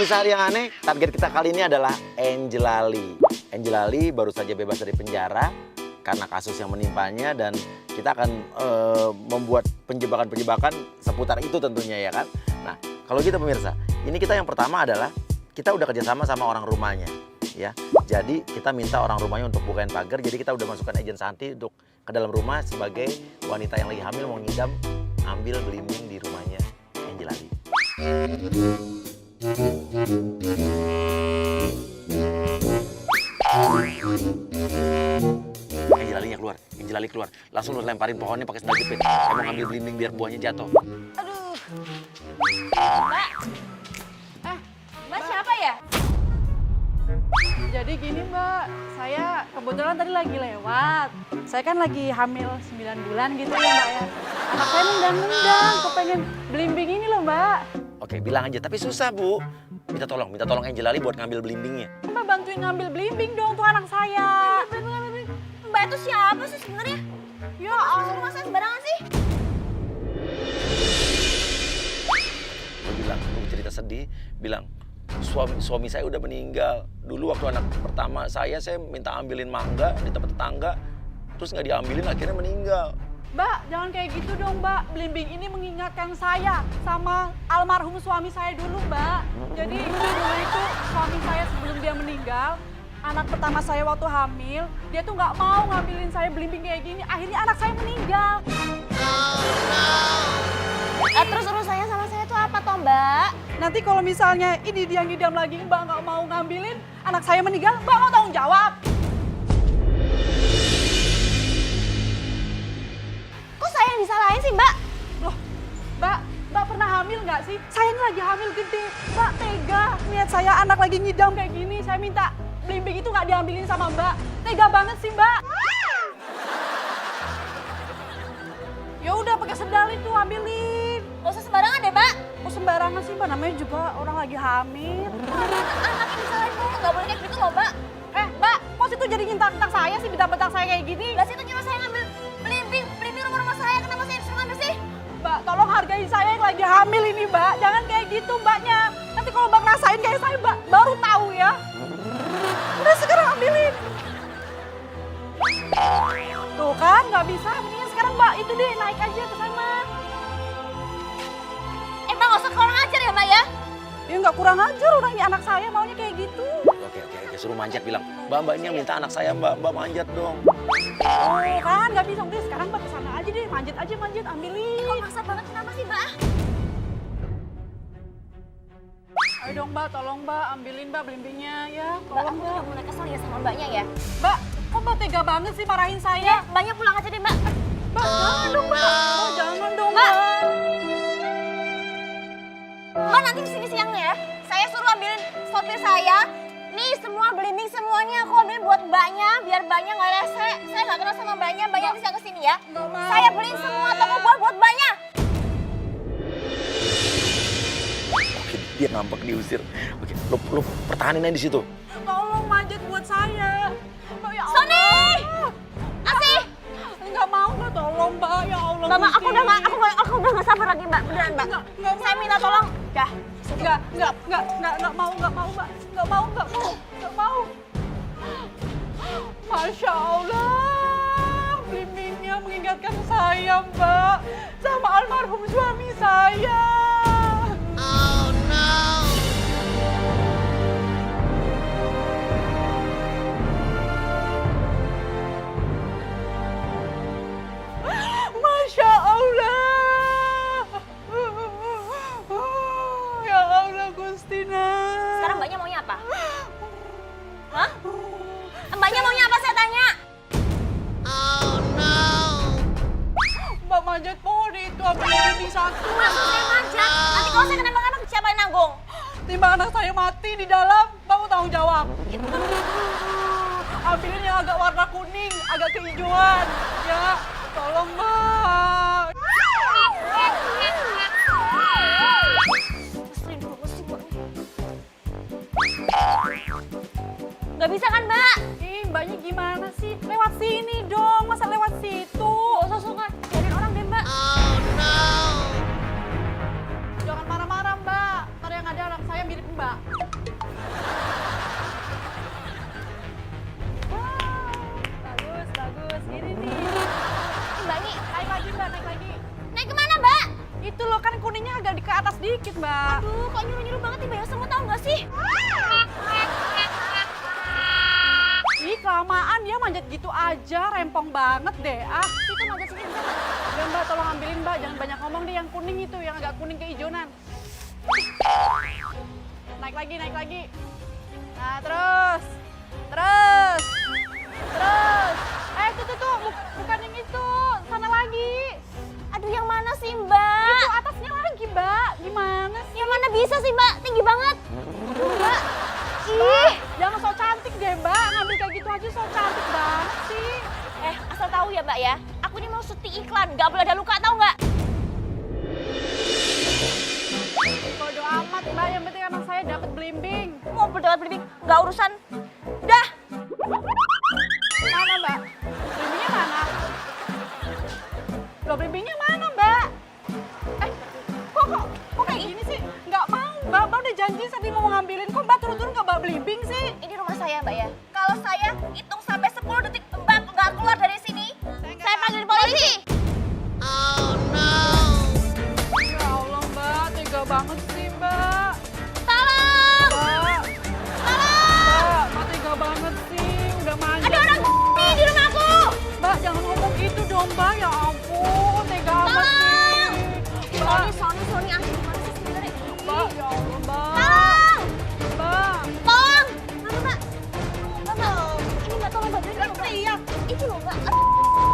pemirsa yang aneh, target kita kali ini adalah Angelali. Angelali baru saja bebas dari penjara karena kasus yang menimpanya dan kita akan membuat penjebakan-penjebakan seputar itu tentunya ya kan. Nah, kalau gitu pemirsa, ini kita yang pertama adalah kita udah kerjasama sama orang rumahnya ya. Jadi kita minta orang rumahnya untuk bukain pagar, jadi kita udah masukkan agen Santi untuk ke dalam rumah sebagai wanita yang lagi hamil mau ngidam ambil belimbing di rumahnya Angelali. Angelali keluar. Langsung lu lemparin pohonnya pakai sendal jepit. Saya mau ngambil belimbing biar buahnya jatuh. Aduh. Mbak. Mbak siapa ya? Jadi gini Mbak, saya kebetulan tadi lagi lewat. Saya kan lagi hamil 9 bulan gitu ya Mbak ya. Anak saya nendang-nendang, kepengen belimbing ini loh Mbak. Oke, bilang aja. Tapi susah Bu. Minta tolong Angelali buat ngambil belimbingnya. Mbak bantuin ngambil belimbing dong tuh anak saya. Mbak itu siapa sih sebenarnya? Ya Masuk rumah saya sembarangan sih. Lu bilang, lu cerita sedih, bilang suami saya udah meninggal. Dulu waktu anak pertama saya minta ambilin mangga di tempat tetangga, terus nggak diambilin akhirnya meninggal. Mbak, jangan kayak gitu dong Mbak. Belimbing ini mengingatkan saya sama almarhum suami saya dulu Mbak. Jadi dulu itu suami saya sebelum dia meninggal, anak pertama saya waktu hamil, dia tuh nggak mau ngambilin saya belimbing kayak gini. Akhirnya anak saya meninggal. Terus urusannya sama saya tuh apa toh Mbak? Nanti kalau misalnya ini dia ngidam lagi, Mbak nggak mau ngambilin, anak saya meninggal, Mbak mau tanggung jawab. Kok saya yang disalahin sih Mbak? Loh, Mbak pernah hamil nggak sih? Saya ini lagi hamil gede, Mbak tega. Lihat saya anak lagi ngidam kayak gini, saya minta belimbing itu nggak diambilin sama Mbak. Tega banget sih Mbak. Ya udah pakai sendal itu ambilin. Gak usah sembarangan deh Mbak. Kok sembarangan sih Mbak, namanya juga orang lagi hamil. Anak yang disalahin Bu, gak boleh kayak gitu loh Mbak. Mbak, kok situ jadi nyintak-nyintak saya sih, bentak-bentak saya kayak gini? Lah situ nyuruh saya ngambil belimbing rumah saya, kenapa saya disuruh ngambil sih? Mbak, tolong hargai saya yang lagi hamil ini Mbak. Jangan kayak gitu Mbaknya. Nanti kalau Mbak ngerasain kayak saya Mbak, baru tahu ya. Udah sekarang ambilin. Tuh kan, nggak bisa. Mendingan sekarang Mbak, itu deh naik aja ke sana. Mbak gak usah kurang ajar ya Mbak ya? Ya nggak kurang ajar, orangnya anak saya maunya kayak gitu. Oke, suruh manjat bilang, Mbak ini yang minta anak saya Mbak manjat dong. Oh kan, nggak bisa. Udah sekarang Mbak ke sana aja deh, manjat aja, ambilin. Kok maksa banget kenapa sih Mbak? Ayo dong Mbak, tolong Mbak, ambilin Mbak belimbingnya ya. Mbak, Tolong aku Mbak. udah mulai kesel ya sama Mbaknya ya. Mbak, kok Mbak tega banget sih marahin Ya, saya? Mbaknya pulang aja deh Mbak. Mbak, jangan dong Mbak. Oh, jangan dong Mbak. Mbak. Mbak nanti kesini siangnya ya. Saya suruh ambilin sopir saya. Nih semua belimbing semuanya aku ambilin buat Mbaknya. Biar Mbaknya nggak rese. Saya nggak kenal sama Mbaknya. Mbaknya bisa kesini ya. Nggak mau. Saya beliin semua toko buat Mbaknya. Oke, dia ngambek diusir. Oke, lu pertahanin aja di situ. Tolong manjat buat saya. Mbak, ya Allah. Sony! Asih! Nggak mau Mbak, tolong Mbak. Ya Allah. Mbak, aku Gusti. udah nggak sabar lagi Mbak. Beneran Mbak. Nggak Saya minta tolong. Dah. Nggak mau Mbak. Nggak mau. Masya Allah. Belimbingnya mengingatkan saya Mbak. Sama almarhum suami saya. Oh no. Masya Allah. Ya Allah Gustina. Sekarang Mbaknya maunya apa? Hah? Mbaknya maunya apa saya tanya? Mbak manjat pohon itu ambil di satu. Maksud saya manjat. Nanti kalau saya kenapa-kenapa siapa yang nanggung? Timbang anak saya mati di dalam, Mbak mau tanggung jawab. Ambilin yang agak warna kuning, agak kehijauan. Ya, tolong Mbak. Gak bisa kan Mbak? Ih, Mbaknya gimana sih? Lewat sini dong, masa lewat situ? Gak usah suka, biarin orang deh Mbak. Jangan marah-marah Mbak, ntar yang ada anak saya mirip Mbak. sedikit, Mbak. Aduh, kok nyuruh-nyuruh banget nih Mbak ya, semua tahu nggak sih? Ih, kelamaan dia manjat gitu aja, rempong banget deh. Ah, Itu manjat sini bisa nggak? udah Mbak, tolong ambilin Mbak, jangan banyak ngomong deh yang kuning itu, yang agak kuning keijonan. Naik lagi, naik lagi. Nah, terus. Terus. Tuh, bukan yang itu, sana lagi. Aduh, yang mana sih Mbak? Itu atasnya lagi, Mbak. Gimana sih? Yang mana bisa sih Mbak? Tinggi banget. Aduh Mbak. Ih, jangan sok cantik deh, Mbak. Ngambil kayak gitu aja sok cantik banget sih. Asal tahu ya Mbak ya, aku ini mau syuting iklan, nggak boleh ada luka, tahu nggak? Bodo amat, Mbak. Yang penting anak saya dapat belimbing. Mau berdebat belimbing, nggak urusan. Dah. Mana, Mbak? Belimbingnya mana? Loh, belimbingnya mana, Mbak? Kok kayak gini sih? Nggak mau, Mbak. Mbak udah janji tadi mau ngambilin. Kok Mbak turun-turun nggak bawa belimbing sih? Ini rumah saya Mbak ya. Kalau saya hitung sampai 10 detik Mbak nggak keluar dari sini, saya panggil polisi. Ya Allah, Mbak. Tega banget sih, Mbak. Tolong. Mbak, Tolong. Mbak tega banget sih. Udah manja. Ada orang nih di rumahku. Mbak, jangan ngomong gitu dong, Mbak. Ya ampun, tega amat sih. Mbak, Sony, anjing gimana sih sebenarnya? Mbak, ya Allah, Mbak. Tolong. Mbak. Tolong. Mana Mbak? Mbak. Ini Mbak, tolong bantuin aku, Mbak. Iya. Itu loh Mbak.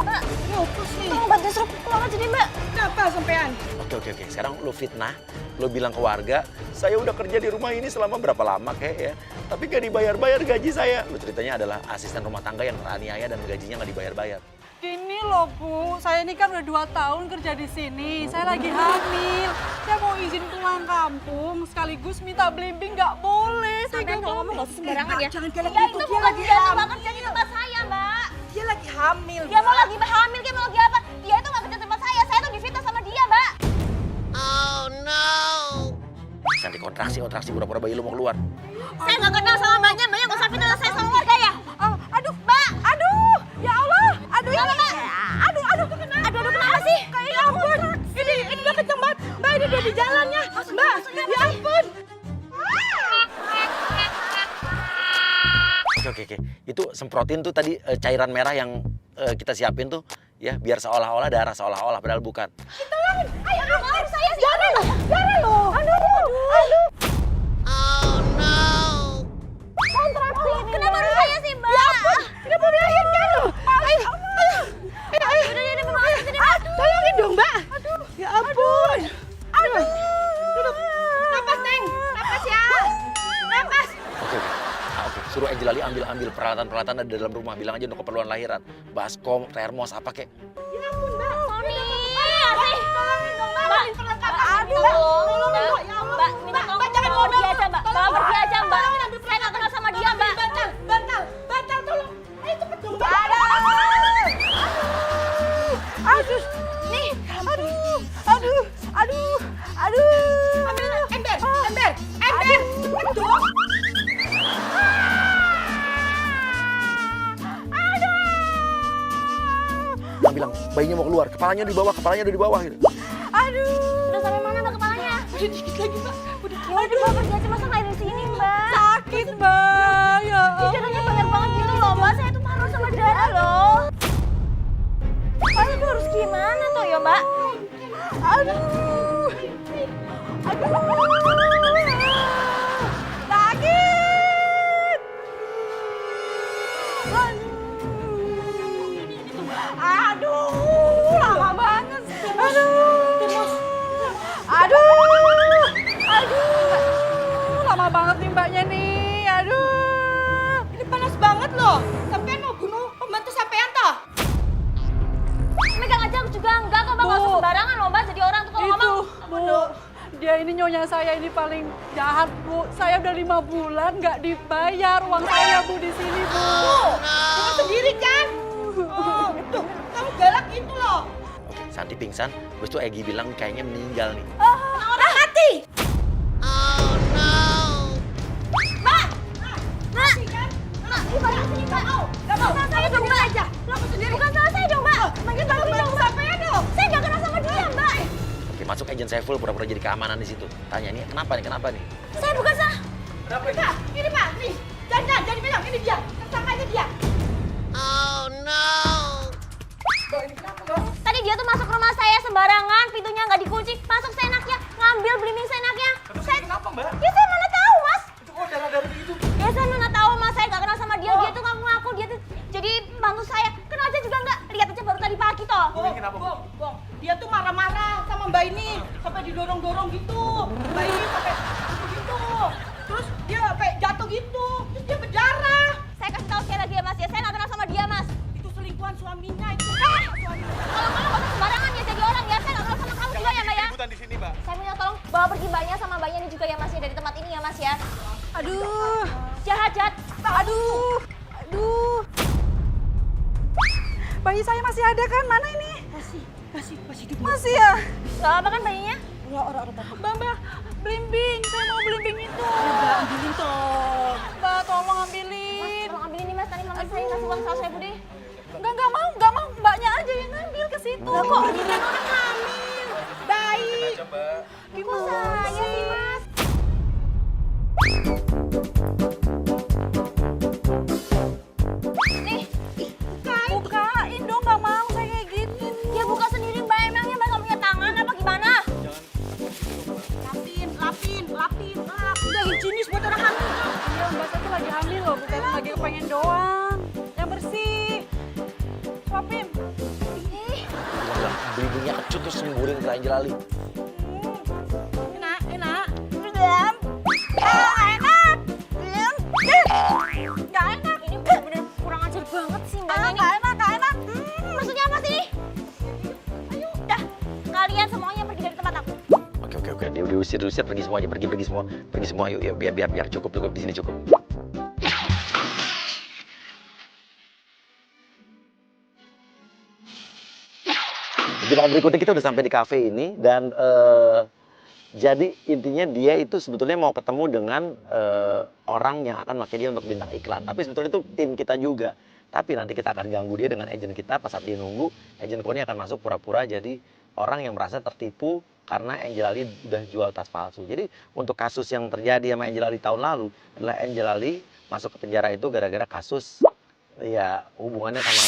Mbak. Apa sih? Tolong bantuin suruh keluar aja deh Mbak. Kenapa sampean? Oke. Sekarang lu fitnah, lu bilang ke warga, saya udah kerja di rumah ini selama berapa lama kek ya. Tapi gak dibayar-bayar gaji saya. Lu ceritanya adalah asisten rumah tangga yang teraniaya dan gajinya gak dibayar-bayar. Gini loh, Bu. Saya ini kan udah 2 tahun kerja di sini. Saya lagi hamil. Saya mau izin pulang kampung, sekaligus minta belimbing nggak boleh. Sampean kalau ngomong nggak usah sembarangan ya. Jangan kayak Ya gitu, itu dia bukan lagi dia hamil. banget kerja di tempat saya Mbak. Dia lagi hamil. Dia mau lagi hamil, dia mau lagi apa? Dia itu nggak kerja di tempat saya tuh difitnah sama dia Mbak. Nanti kontraksi pura-pura bayi lu mau keluar. Saya nggak kenal sama mbaknya nggak usah fitnah saya sama warga ya. Aduh, Mbak. Aduh, ya Allah. Aduh, Kenapa, Mbak? Aduh, kenapa? Aduh, kenapa sih? Ya ampun. Ini udah kenceng banget. Mbak, ini udah di jalannya. Mbak, ya ampun. Oke. Itu semprotin tuh tadi cairan merah yang kita siapin tuh ya biar seolah-olah darah seolah-olah padahal bukan. Ayo, harus saya sih. Jangan loh. Aduh. Kontraksi ini. Kenapa harus saya sih Mbak? Ya ampun, kenapa melahirkan loh? Ayo. Udah, maaf sini Mbak. Tolongin dong, Mbak. Aduh. Ya ampun. Aduh. Duduk. Napas, Neng. Napas ya. Napas. Oke. Suruh Angelali ambil peralatan-peralatan ada di dalam rumah. Bilang aja untuk keperluan lahiran. Baskom, termos, apa kek. Ya ampun, Mbak. Sony. Tolongin dong, Mbak. Mbak, Perlengkapan. aduh, Tolongin, Mbak. Mbak. Ya Allah. Mbak, minta tolong jangan bawa bodoh. pergi aja Mbak. Bawa pergi aja Mbak. Saya nggak kenal sama dia Mbak. Batal, tolong. Ayo cepet dong, Mbak. Aduh. Nih. Aduh. Ember. Cepet dong. Bilang bayinya mau keluar, kepalanya di bawah gitu. Aduh. Udah sampai mana Mbak kepalanya? Udah dikit lagi, Mbak. Udah Ya udah bawa pergi aja masa nggak ada di sini Mbak. sakit, Mbak. Ya Ih, darahnya banyak banget gitu loh Mbak. Saya tuh marah sama darah loh. Saya tuh harus gimana tuh ya Mbak? Aduh. Sakit. Aduh, lama banget. Aduh, lama banget nih mbaknya nih. Aduh. Ini panas banget loh. Sampean mau bunuh pembantu sampean toh? Megang aja aku juga enggak kok Mbak. Nggak usah Bu. sembarangan loh Mbak. Jadi orang tuh kalau Itu, ngomong. Bu. Dia ini nyonya saya ini paling jahat, Bu. Saya udah 5 bulan nggak dibayar uang saya, Bu, di sini, Bu. Kamu sendiri kan? Oh, tuh, kamu galak gitu loh. Oke, Santi pingsan, terus tuh Egi bilang kayaknya meninggal nih. Orang mati. Mbak! Mbak! Mbak, di balik sini Mbak. Gak mau. Bukan saya dong Mbak. aja. Bukan salah saya dong Mbak. Makin bantuin dong Mbak. Sampean dong. Saya nggak kenal sama dia Mbak. Oke, masuk Egi. agent Saiful pura-pura jadi keamanan di situ. Tanya nih, kenapa nih? Saya bukan sah. Pak, ini Pak, nih. Jangan pegang, ini dia. Tersangkanya dia. Mbak, ini kenapa, Mbak? Tadi dia tuh masuk rumah saya sembarangan, pintunya nggak dikunci, masuk seenaknya, ngambil belimbing seenaknya. Kenapa, Mbak? Ya saya mana tahu, Mas. Itu kok darah-darah begitu? Ya saya mana tahu, Mas. Saya nggak kenal sama dia. Dia tuh ngaku-ngaku dia tuh jadi bantu saya. Kenal aja juga nggak. Lihat aja baru tadi pagi toh. Bong. Dia tuh marah-marah sama Mbak ini. Sampai didorong-dorong gitu. Mbak ini sampai gitu. Terus dia sampai jatuh gitu. Terus dia berdarah. Saya kasih tahu sekali lagi ya, Mas. Ya saya nggak kenal sama dia, Mas. Itu selingkuhan suaminya itu. Suaminya. Kalau kamu nggak usah sembarangan ya jadi orang ya. Saya nggak kenal sama kamu juga ya, Mbak ya. Di sini, Mbak. Saya minta tolong bawa pergi mbaknya sama mbaknya ini juga ya, Mas ya, dari tempat ini ya, Mas ya. Aduh, Jahat. aduh. Bayi saya masih ada kan? Mana ini? Masih hidup. Masih ya? Gak apa kan bayinya? Ya orang-orang takut. Mbak, belimbing. Saya mau belimbing itu. Mbak, ambilin toh. Mbak, tolong Mas, ambilin. tolong ambilin nih, Mas. Tadi mama saya ngasih uang 100.000 deh. Enggak mau. Mbaknya aja yang ngambil ke situ. Lah kok ini kan orang hamil? Baik. Kok saya sih, Mas? Nih, Bukain dong, nggak mau saya kayak gini. ya buka sendiri Mbak. Emangnya Mbak nggak punya tangan apa gimana? Lapin. Udah higienis buat orang hamil. Iya, Mbak, saya tuh lagi hamil loh, bukan lagi kepengen doang. Yang bersih. Suapin. Bilang belimbingnya kecut terus semburin ke Angelali. Enak. Belum. Enak. Belum. Gak enak. Ini bener-bener kurang ajar banget sih Mbaknya ini. Gak enak. Maksudnya apa sih? Ayo, dah. Kalian semuanya pergi dari tempat aku. Oke. Dia diusir pergi semua aja, pergi semua. Yuk, biar cukup di sini cukup. Di malam berikutnya kita udah sampai di kafe ini dan jadi intinya dia itu sebetulnya mau ketemu dengan orang yang akan pakai dia untuk bintang iklan. Tapi sebetulnya itu tim kita juga. Tapi nanti kita akan ganggu dia dengan agent kita. Pas saat dia nunggu, agent Koni akan masuk pura-pura jadi orang yang merasa tertipu karena Angelali udah jual tas palsu. Jadi untuk kasus yang terjadi sama Angelali tahun lalu adalah Angelali masuk ke penjara itu gara-gara kasus ya hubungannya sama